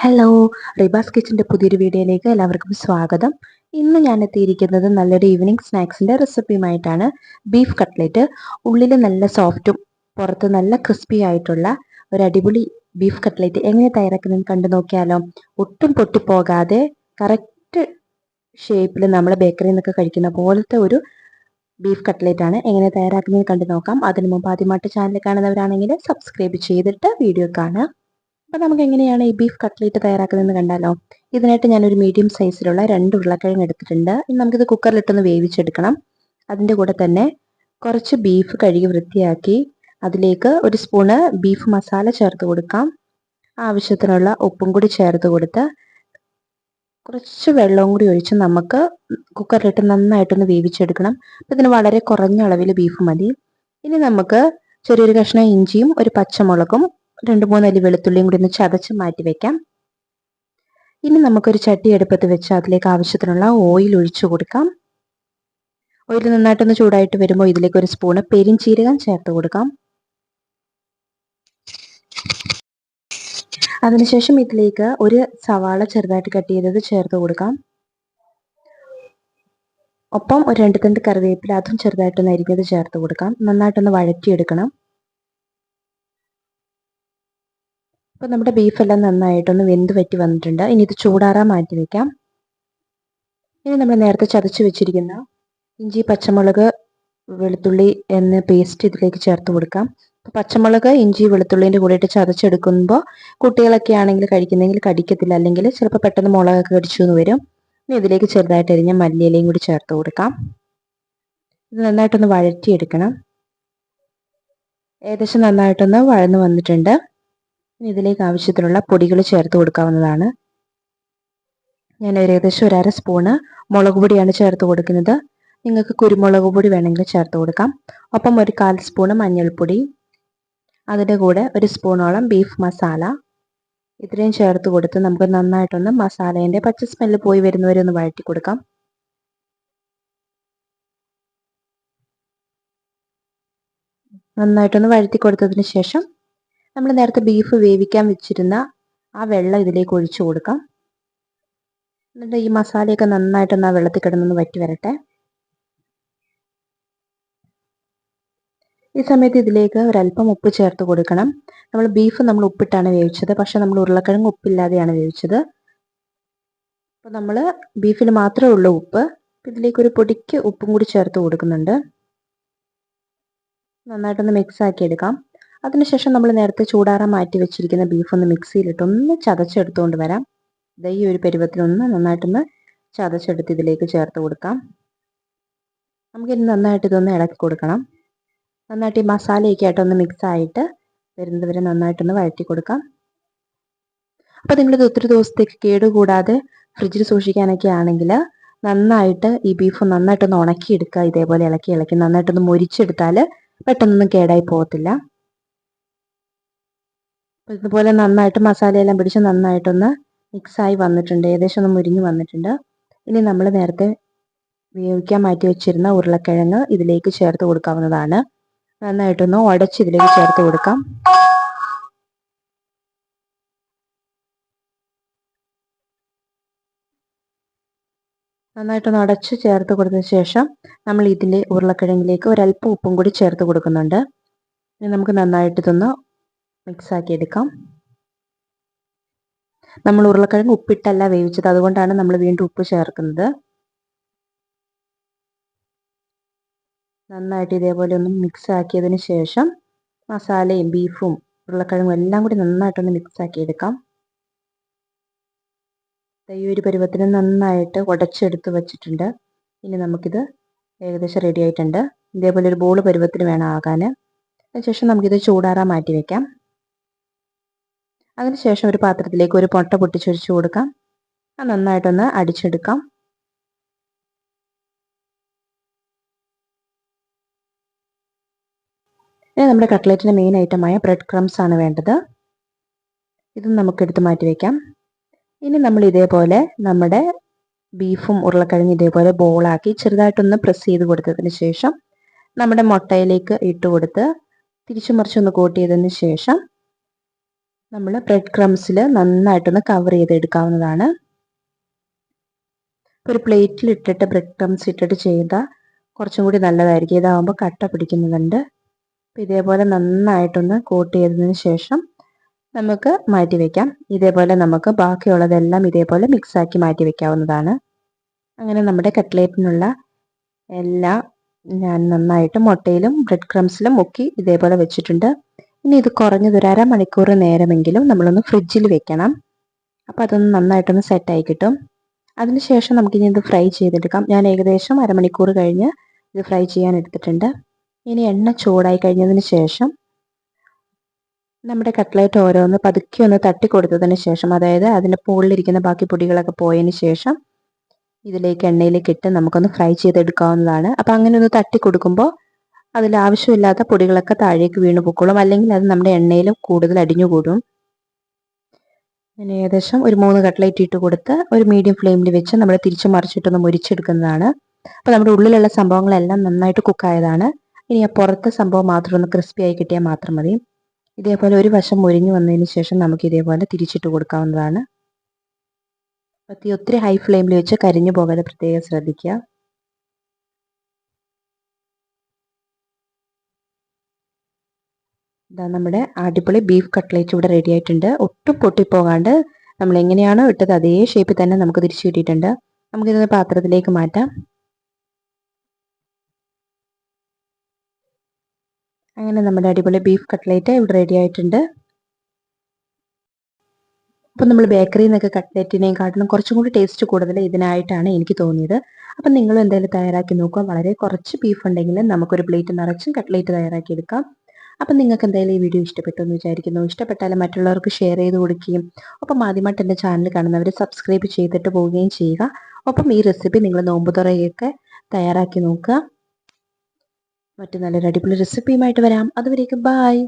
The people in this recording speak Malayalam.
ഹലോ, റിബാസ് കിച്ചൻ്റെ പുതിയൊരു വീഡിയോയിലേക്ക് എല്ലാവർക്കും സ്വാഗതം. ഇന്ന് ഞാൻ എത്തിയിരിക്കുന്നത് നല്ലൊരു ഈവനിങ് സ്നാക്സിൻ്റെ റെസിപ്പിയുമായിട്ടാണ്. ബീഫ് കട്ട്ലേറ്റ് ഉള്ളിൽ നല്ല സോഫ്റ്റും പുറത്ത് നല്ല ക്രിസ്പി ആയിട്ടുള്ള ഒരു അടിപൊളി ബീഫ് കട്ട്ലേറ്റ് എങ്ങനെ തയ്യാറാക്കുന്നതെന്ന് കണ്ടു നോക്കിയാലോ. ഒട്ടും പൊട്ടിപ്പോകാതെ കറക്റ്റ് ഷേപ്പിൽ നമ്മൾ ബേക്കറിയിൽ നിന്നൊക്കെ കഴിക്കുന്ന പോലത്തെ ഒരു ബീഫ് കട്ട്ലേറ്റ് ആണ്. എങ്ങനെ തയ്യാറാക്കുന്നത് കണ്ടു നോക്കാം. അതിനു മുമ്പ് ആദ്യമായിട്ട് ചാനൽ കാണുന്നവരാണെങ്കിൽ സബ്സ്ക്രൈബ് ചെയ്തിട്ട് വീഡിയോ കാണുക. അപ്പോൾ നമുക്ക് എങ്ങനെയാണ് ഈ ബീഫ് കട്ട്ലേറ്റ് തയ്യാറാക്കുന്നതെന്ന് കണ്ടാലോ. ഇതിനായിട്ട് ഞാനൊരു മീഡിയം സൈസിലുള്ള 2 ഉരുളക്കിഴങ്ങ് എടുത്തിട്ടുണ്ട്. ഇനി നമുക്കിത് കുക്കറിലിട്ടൊന്ന് വേവിച്ചെടുക്കണം. അതിൻ്റെ കൂടെ തന്നെ കുറച്ച് ബീഫ് കഴുകി വൃത്തിയാക്കി അതിലേക്ക് ഒരു സ്പൂണ് ബീഫ് മസാല ചേർത്ത് കൊടുക്കാം. ആവശ്യത്തിനുള്ള ഉപ്പും കൂടി ചേർത്ത് കൊടുത്ത് കുറച്ച് വെള്ളവും കൂടി ഒഴിച്ച് നമുക്ക് കുക്കറിലിട്ട് നന്നായിട്ടൊന്ന് വേവിച്ചെടുക്കണം. അപ്പോൾ ഇതിന് വളരെ കുറഞ്ഞ അളവിൽ ബീഫ് മതി. ഇനി നമുക്ക് ചെറിയൊരു കഷ്ണം ഇഞ്ചിയും ഒരു പച്ചമുളകും 2-3 അല്ലി വെളുത്തുള്ളിയും കൂടി ഒന്ന് ചതച്ച് മാറ്റി വെക്കാം. ഇനി നമുക്കൊരു ചട്ടി അടുപ്പത്ത് വെച്ച് അതിലേക്ക് ആവശ്യത്തിനുള്ള ഓയിൽ ഒഴിച്ചു കൊടുക്കാം. ഓയിൽ നന്നായിട്ടൊന്ന് ചൂടായിട്ട് വരുമ്പോൾ ഇതിലേക്ക് ഒരു സ്പൂണ് പെരിഞ്ചീരകം ചേർത്ത് കൊടുക്കാം. അതിനുശേഷം ഇതിലേക്ക് ഒരു സവാള ചെറുതായിട്ട് കട്ട് ചെയ്തത് ചേർത്ത് കൊടുക്കാം. ഒപ്പം ഒരു 2 തണ്ട് കറിവേപ്പില അതും ചെറുതായിട്ടൊന്ന് അരിഞ്ഞത് ചേർത്ത് കൊടുക്കാം. നന്നായിട്ടൊന്ന് വഴറ്റിയെടുക്കണം. അപ്പോൾ നമ്മുടെ ബീഫെല്ലാം നന്നായിട്ടൊന്ന് വെന്ത് വറ്റി വന്നിട്ടുണ്ട്. ഇനി ഇത് ചൂടാറാൻ മാറ്റി വയ്ക്കാം. ഇനി നമ്മൾ നേരത്തെ ചതച്ച് വെച്ചിരിക്കുന്ന ഇഞ്ചി പച്ചമുളക് വെളുത്തുള്ളി എന്ന പേസ്റ്റ് ഇതിലേക്ക് ചേർത്ത് കൊടുക്കാം. അപ്പോൾ പച്ചമുളക് ഇഞ്ചി വെളുത്തുള്ളിൻ്റെ കൂടെയിട്ട് ചതച്ചെടുക്കുമ്പോൾ കുട്ടികളൊക്കെ ആണെങ്കിൽ കഴിക്കുന്നെങ്കിൽ കടിക്കത്തില്ല, അല്ലെങ്കിൽ ചിലപ്പോൾ പെട്ടെന്ന് മുളകൊക്കെ കടിച്ചു എന്ന് വരും. ഇനി ഇതിലേക്ക് ചെറുതായിട്ട് അരിഞ്ഞ മല്ലിയിലയും കൂടി ചേർത്ത് കൊടുക്കാം. ഇത് നന്നായിട്ടൊന്ന് വഴറ്റിയെടുക്കണം. ഏകദേശം നന്നായിട്ടൊന്ന് വഴന്ന് വന്നിട്ടുണ്ട്. ഇനി ഇതിലേക്ക് ആവശ്യത്തിനുള്ള പൊടികൾ ചേർത്ത് കൊടുക്കാവുന്നതാണ്. ഞാൻ ഏകദേശം ഒരു 1/2 സ്പൂണ് മുളക് പൊടിയാണ് ചേർത്ത് കൊടുക്കുന്നത്. നിങ്ങൾക്ക് കുരുമുളക് പൊടി വേണമെങ്കിൽ ചേർത്ത് കൊടുക്കാം. ഒപ്പം ഒരു 1/4 സ്പൂണ് മഞ്ഞൾപ്പൊടി, അതിൻ്റെ കൂടെ ഒരു സ്പൂണോളം ബീഫ് മസാല, ഇത്രയും ചേർത്ത് കൊടുത്ത് നമുക്ക് നന്നായിട്ടൊന്ന് മസാലേൻ്റെ പച്ച സ്മെല്ല് പോയി വരുന്നവരെ ഒന്ന് വഴറ്റി കൊടുക്കാം. നന്നായിട്ടൊന്ന് വഴറ്റി കൊടുത്തതിന് ശേഷം നമ്മൾ നേരത്തെ ബീഫ് വേവിക്കാൻ വെച്ചിരുന്ന ആ വെള്ളം ഇതിലേക്ക് ഒഴിച്ചു കൊടുക്കാം. എന്നിട്ട് ഈ മസാലയൊക്കെ നന്നായിട്ടൊന്ന് ആ വെള്ളത്തിൽ കിടന്നൊന്ന് വറ്റി വരട്ടെ. ഈ സമയത്ത് ഇതിലേക്ക് ഒരല്പം ഉപ്പ് ചേർത്ത് കൊടുക്കണം. ബീഫ് നമ്മൾ ഉപ്പിട്ടാണ് വേവിച്ചത്, പക്ഷെ നമ്മൾ ഉരുളക്കിഴങ്ങ് ഉപ്പില്ലാതെയാണ് വേവിച്ചത്. അപ്പോൾ നമ്മൾ ബീഫിൽ മാത്രമേ ഉള്ളൂ ഉപ്പ്. ഇതിലേക്ക് ഒരു പൊടിക്ക് ഉപ്പും കൂടി ചേർത്ത് കൊടുക്കുന്നുണ്ട്. നന്നായിട്ടൊന്ന് മിക്സ് ആക്കി എടുക്കാം. അതിനുശേഷം നമ്മൾ നേരത്തെ ചൂടാറാൻ മാറ്റി വെച്ചിരിക്കുന്ന ബീഫ് ഒന്ന് മിക്സിയിലിട്ടൊന്ന് ചതച്ചെടുത്തുകൊണ്ട് വരാം. ഈ ഒരു പരുവത്തിലൊന്ന് നന്നായിട്ടൊന്ന് ചതച്ചെടുത്ത് ഇതിലേക്ക് ചേർത്ത് കൊടുക്കാം. നമുക്കിനി നന്നായിട്ട് ഇതൊന്ന് ഇളക്കി കൊടുക്കണം. നന്നായിട്ട് ഈ മസാലയൊക്കെ ആയിട്ടൊന്ന് മിക്സ് ആയിട്ട് വരുന്നത് വരെ നന്നായിട്ടൊന്ന് വഴറ്റി കൊടുക്കാം. അപ്പോൾ നിങ്ങളിത് ഒത്തിരി ദിവസത്തേക്ക് കേടുകൂടാതെ ഫ്രിഡ്ജിൽ സൂക്ഷിക്കാനൊക്കെ ആണെങ്കിൽ നന്നായിട്ട് ഈ ബീഫ് നന്നായിട്ടൊന്ന് ഉണക്കിയെടുക്കുക. ഇതേപോലെ ഇളക്കി ഇളക്കി നന്നായിട്ടൊന്ന് മൊരിച്ചെടുത്താൽ പെട്ടെന്നൊന്നും കേടായി പോകത്തില്ല. ഇതുപോലെ നന്നായിട്ട് മസാലയെല്ലാം പിടിച്ച് നന്നായിട്ടൊന്ന് മിക്സായി വന്നിട്ടുണ്ട്. ഏകദേശം ഒന്ന് മുരിഞ്ഞ് വന്നിട്ടുണ്ട്. ഇനി നമ്മൾ നേരത്തെ വേവിക്കാൻ മാറ്റി വെച്ചിരുന്ന ഉരുളക്കിഴങ്ങ് ഇതിലേക്ക് ചേർത്ത് കൊടുക്കാവുന്നതാണ്. നന്നായിട്ടൊന്ന് ഉടച്ച് ഇതിലേക്ക് ചേർത്ത് കൊടുക്കാം. നന്നായിട്ടൊന്ന് ഉടച്ച് ചേർത്ത് കൊടുത്തതിന് ശേഷം നമ്മൾ ഇതിൻ്റെ ഉരുളക്കിഴങ്ങിലേക്ക് ഒരല്പം ഉപ്പും കൂടി ചേർത്ത് കൊടുക്കുന്നുണ്ട്. ഇനി നമുക്ക് നന്നായിട്ട് ഇതൊന്ന് മിക്സാക്കി എടുക്കാം. നമ്മൾ ഉരുളക്കിഴങ്ങ് ഉപ്പിട്ടല്ല വേവിച്ചത്, അതുകൊണ്ടാണ് നമ്മൾ വീണ്ടും ഉപ്പ് ചേർക്കുന്നത്. നന്നായിട്ട് ഇതേപോലെ ഒന്ന് മിക്സ് ആക്കിയതിന് ശേഷം മസാലയും ബീഫും ഉരുളക്കിഴങ്ങും എല്ലാം കൂടി നന്നായിട്ടൊന്ന് മിക്സ് ആക്കി എടുക്കാം. ഈ ഒരു പരുവത്തിന് നന്നായിട്ട് ഉടച്ചെടുത്ത് വെച്ചിട്ടുണ്ട്. ഇനി നമുക്കിത് ഏകദേശം റെഡി ആയിട്ടുണ്ട്. ഇതേപോലെ ഒരു ബോൾ പരുവത്തിന് വേണം ആകാൻ. അതിനുശേഷം നമുക്കിത് ചൂടാറാൻ മാറ്റി വയ്ക്കാം. അതിനുശേഷം ഒരു പാത്രത്തിലേക്ക് ഒരു മുട്ട പൊട്ടിച്ചൊഴിച്ച് കൊടുക്കാം. അത് നന്നായിട്ടൊന്ന് അടിച്ചെടുക്കാം. ഇനി നമ്മുടെ കട്ട്ലേറ്റിൻ്റെ മെയിൻ ഐറ്റമായ ബ്രെഡ് ക്രംസ് ആണ് വേണ്ടത്. ഇതും നമുക്കെടുത്ത് മാറ്റി വയ്ക്കാം. ഇനി നമ്മൾ ഇതേപോലെ നമ്മുടെ ബീഫും ഉരുളക്കിഴങ്ങും ഇതേപോലെ ബോളാക്കി ചെറുതായിട്ടൊന്ന് പ്രസ് ചെയ്ത് കൊടുത്തതിന് ശേഷം നമ്മുടെ മുട്ടയിലേക്ക് ഇട്ട് കൊടുത്ത് തിരിച്ചു മറിച്ചൊന്ന് കോട്ട് ചെയ്തതിന് ശേഷം നമ്മൾ ബ്രെഡ് ക്രംസിൽ നന്നായിട്ടൊന്ന് കവർ ചെയ്തെടുക്കാവുന്നതാണ്. ഒരു പ്ലേറ്റിൽ ഇട്ടിട്ട് ബ്രെഡ് ക്രംസ് ഇട്ടിട്ട് ചെയ്താൽ കുറച്ചും കൂടി നല്ലതായിരിക്കും. ഇതാകുമ്പോൾ കട്ട പിടിക്കുന്നുണ്ട്. അപ്പോൾ ഇതേപോലെ നന്നായിട്ടൊന്ന് കോട്ട് ചെയ്തതിന് ശേഷം നമുക്ക് മാറ്റി വയ്ക്കാം. ഇതേപോലെ നമുക്ക് ബാക്കിയുള്ളതെല്ലാം ഇതേപോലെ മിക്സാക്കി മാറ്റി വയ്ക്കാവുന്നതാണ്. അങ്ങനെ നമ്മുടെ കട്ട്ലേറ്റിനുള്ള എല്ലാം ഞാൻ നന്നായിട്ട് മുട്ടയിലും ബ്രെഡ് ക്രംസിലും മുക്കി ഇതേപോലെ വെച്ചിട്ടുണ്ട്. ഇനി ഇത് കുറഞ്ഞത് ഒരു അരമണിക്കൂർ നേരമെങ്കിലും നമ്മളൊന്ന് ഫ്രിഡ്ജിൽ വെക്കണം. അപ്പോൾ അതൊന്ന് നന്നായിട്ടൊന്ന് സെറ്റായി കിട്ടും. അതിനുശേഷം നമുക്കിനി ഇത് ഫ്രൈ ചെയ്തെടുക്കാം. ഞാൻ ഏകദേശം അരമണിക്കൂർ കഴിഞ്ഞ് ഇത് ഫ്രൈ ചെയ്യാൻ എടുത്തിട്ടുണ്ട്. ഇനി എണ്ണ ചൂടായി കഴിഞ്ഞതിന് ശേഷം നമ്മുടെ കട്ട്ലേറ്റ് ഓരോന്ന് പതുക്കെ ഒന്ന് തട്ടി കൊടുത്തതിന് ശേഷം, അതായത് അതിൻ്റെ മുകളിലിരിക്കുന്ന ബാക്കി പൊടികളൊക്കെ പോയതിന് ശേഷം ഇതിലേക്ക് എണ്ണയിലേക്ക് ഇട്ട് നമുക്കൊന്ന് ഫ്രൈ ചെയ്തെടുക്കാവുന്നതാണ്. അപ്പോൾ അങ്ങനെ ഒന്ന് തട്ടി കൊടുക്കുമ്പോൾ അതിൽ ആവശ്യമില്ലാത്ത പൊടികളൊക്കെ താഴേക്ക് വീണ് പൊക്കോളും, അല്ലെങ്കിൽ അത് നമ്മുടെ എണ്ണയിൽ കൂടുതൽ അടിഞ്ഞുകൂടും. ഞാൻ ഏകദേശം ഒരു 3 കട്ട്ലേറ്റ് ഇട്ട് കൊടുത്ത് ഒരു മീഡിയം ഫ്ലെയിമിൽ വെച്ച് നമ്മൾ തിരിച്ചു മറിച്ചിട്ടൊന്ന് മുരിച്ചെടുക്കുന്നതാണ്. അപ്പോൾ നമ്മുടെ ഉള്ളിലുള്ള സംഭവങ്ങളെല്ലാം നന്നായിട്ട് കുക്കായതാണ്. ഇനി ആ പുറത്തെ സംഭവം മാത്രം ഒന്ന് ക്രിസ്പി ആയി കിട്ടിയാൽ മാത്രം മതി. ഇതേപോലെ ഒരു വശം മുരിഞ്ഞു വന്നതിന് ശേഷം നമുക്ക് ഇതേപോലെ തിരിച്ചിട്ട് കൊടുക്കാവുന്നതാണ്. തീ ഒത്തിരി ഹൈ ഫ്ലെയിമിൽ വെച്ച് കരിഞ്ഞു പോകാതെ പ്രത്യേകം ശ്രദ്ധിക്കുക. ഇതാ നമ്മുടെ അടിപൊളി ബീഫ് കട്ട്ലേറ്റ് ഇവിടെ റെഡി ആയിട്ടുണ്ട്. ഒട്ടും പൊട്ടിപ്പോകാണ്ട് നമ്മൾ എങ്ങനെയാണോ ഇട്ടത് അതേ ഷേപ്പിൽ തന്നെ നമുക്ക് തിരിച്ചു കിട്ടിയിട്ടുണ്ട്. നമുക്കിത് പാത്രത്തിലേക്ക് മാറ്റാം. അങ്ങനെ നമ്മുടെ അടിപൊളി ബീഫ് കട്ട്ലേറ്റ് ഇവിടെ റെഡി ആയിട്ടുണ്ട്. അപ്പം നമ്മൾ ബേക്കറിയിൽ നിന്നൊക്കെ കട്ട്ലേറ്റിനെക്കാട്ടിലും കുറച്ചും കൂടി ടേസ്റ്റ് കൂടുതൽ ഇതിനായിട്ടാണ് എനിക്ക് തോന്നിയത്. അപ്പം നിങ്ങളും എന്തായാലും തയ്യാറാക്കി നോക്കുക. വളരെ കുറച്ച് ബീഫ് ഉണ്ടെങ്കിൽ നമുക്കൊരു പ്ലേറ്റ് നിറച്ചും കട്ട്ലേറ്റ് തയ്യാറാക്കി എടുക്കാം. അപ്പം നിങ്ങൾക്ക് എന്തായാലും ഈ വീഡിയോ ഇഷ്ടപ്പെട്ടു എന്ന് വിചാരിക്കുന്നു. ഇഷ്ടപ്പെട്ടാലും മറ്റുള്ളവർക്ക് ഷെയർ ചെയ്ത് കൊടുക്കുകയും ഒപ്പം ആദ്യമായിട്ട് എൻ്റെ ചാനൽ കാണുന്നവർ സബ്സ്ക്രൈബ് ചെയ്തിട്ട് പോവുകയും ചെയ്യുക. ഒപ്പം ഈ റെസിപ്പി നിങ്ങൾ നോമ്പ് തുറയൊക്കെ തയ്യാറാക്കി നോക്കുക. മറ്റു നല്ലൊരു അടിപൊളി റെസിപ്പിയുമായിട്ട് വരാം. അതുവരേക്കും ബായ്.